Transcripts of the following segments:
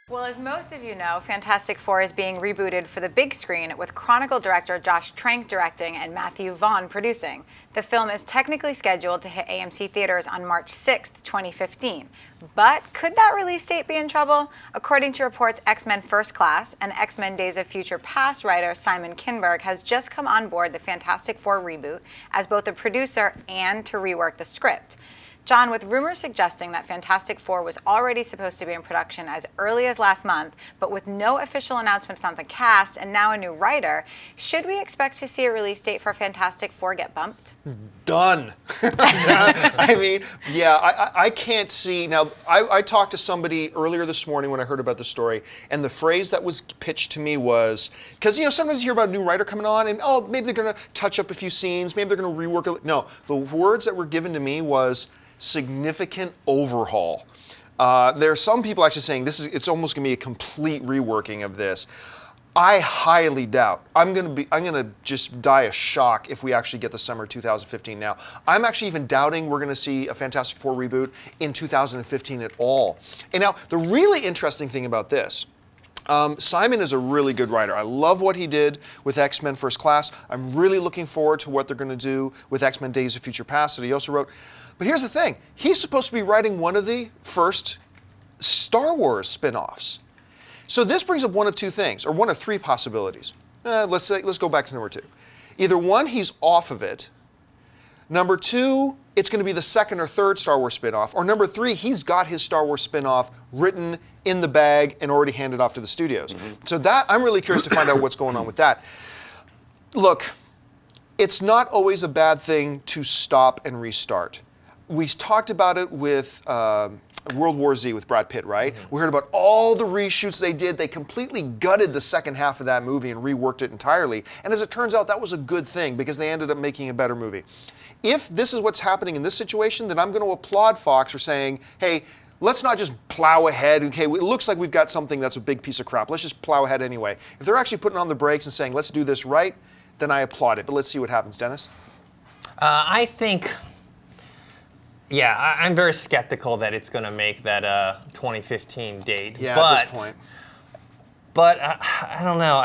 Well, as most of you know, Fantastic Four is being rebooted for the big screen with Chronicle director Josh Trank directing and Matthew Vaughn producing. The film is technically scheduled to hit AMC Theatres on March 6th, 2015. But could that release date be in trouble? According to reports, X-Men First Class and X-Men Days of Future Past writer Simon Kinberg has just come on board the Fantastic Four reboot as both a producer and to rework the script. John, with rumors suggesting that Fantastic Four was already supposed to be in production as early as last month, but with no official announcements on the cast and now a new writer, should we expect to see a release date for Fantastic Four get bumped? Done. I mean, yeah, I can't see. Now, I talked to somebody earlier this morning when I heard about the story, and the phrase that was pitched to me was, because, you know, sometimes you hear about a new writer coming on, and, oh, maybe they're going to touch up a few scenes, maybe they're going to rework it. No, the words that were given to me was significant overhaul. There are some people actually saying it's almost going to be a complete reworking of this. I highly doubt. I'm gonna just die of shock if we actually get the summer 2015 now. I'm actually even doubting we're gonna see a Fantastic Four reboot in 2015 at all. And now, the really interesting thing about this, Simon is a really good writer. I love what he did with X-Men First Class. I'm really looking forward to what they're gonna do with X-Men Days of Future Past that he also wrote. But here's the thing, he's supposed to be writing one of the first Star Wars spin-offs. So this brings up one of two things, or one of three possibilities. Let's go back to number two. Either one, he's off of it. Number two, it's going to be the second or third Star Wars spin-off. Or number three, he's got his Star Wars spin-off written in the bag and already handed off to the studios. So that, I'm really curious to find out what's going on with that. Look, it's not always a bad thing to stop and restart. We talked about it with World War Z with Brad Pitt, right? We heard about all the reshoots they did. They completely gutted the second half of that movie and reworked it entirely. And as it turns out, that was a good thing because they ended up making a better movie. If this is what's happening in this situation, then I'm going to applaud Fox for saying, hey, let's not just plow ahead. Okay, it looks like we've got something that's a big piece of crap. Let's just plow ahead anyway. If they're actually putting on the brakes and saying, let's do this right, then I applaud it. But let's see what happens. Dennis? I think... Yeah, I'm very skeptical that it's going to make that 2015 date. Yeah, but, at this point. But I don't know.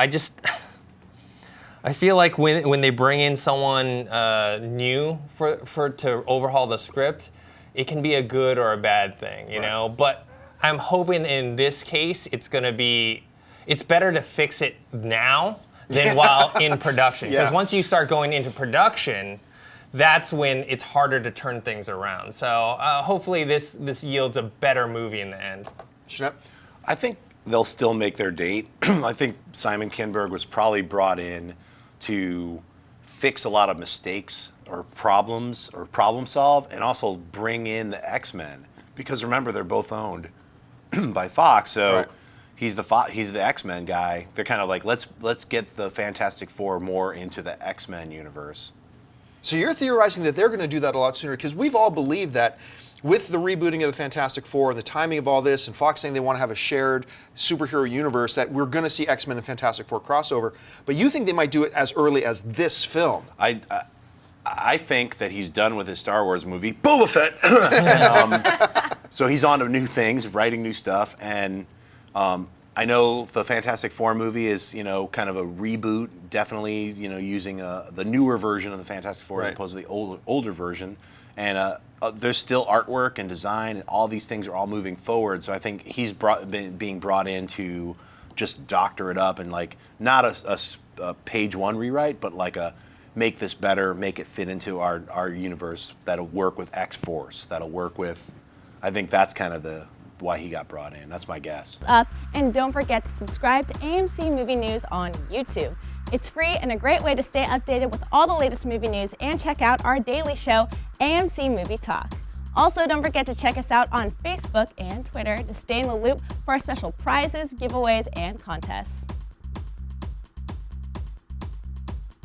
I feel like when they bring in someone new to overhaul the script, it can be a good or a bad thing, you know. But I'm hoping in this case it's better to fix it now than while in production. Because once you start going into production, that's when it's harder to turn things around. So hopefully this yields a better movie in the end. Schnepp? I think they'll still make their date. I think Simon Kinberg was probably brought in to fix a lot of mistakes or problems or problem solve and also bring in the X-Men. Because remember, they're both owned by Fox, so he's the X-Men guy. They're kind of like, let's get the Fantastic Four more into the X-Men universe. So you're theorizing that they're going to do that a lot sooner, because we've all believed that with the rebooting of the Fantastic Four and the timing of all this, and Fox saying they want to have a shared superhero universe, that we're going to see X-Men and Fantastic Four crossover. But you think they might do it as early as this film? I think that he's done with his Star Wars movie, Boba Fett. So he's on to new things, writing new stuff, and I know the Fantastic Four movie is, kind of a reboot, definitely, using the newer version of the Fantastic Four as opposed to the older version. And there's still artwork and design, and all these things are all moving forward. So I think he's being brought in to just doctor it up and not a page one rewrite, but make this better, make it fit into our universe that'll work with X-Force, that'll work with. I think that's kind of why he got brought in. That's my guess. And don't forget to subscribe to AMC Movie News on YouTube. It's free and a great way to stay updated with all the latest movie news and check out our daily show, AMC Movie Talk. Also, don't forget to check us out on Facebook and Twitter to stay in the loop for our special prizes, giveaways, and contests.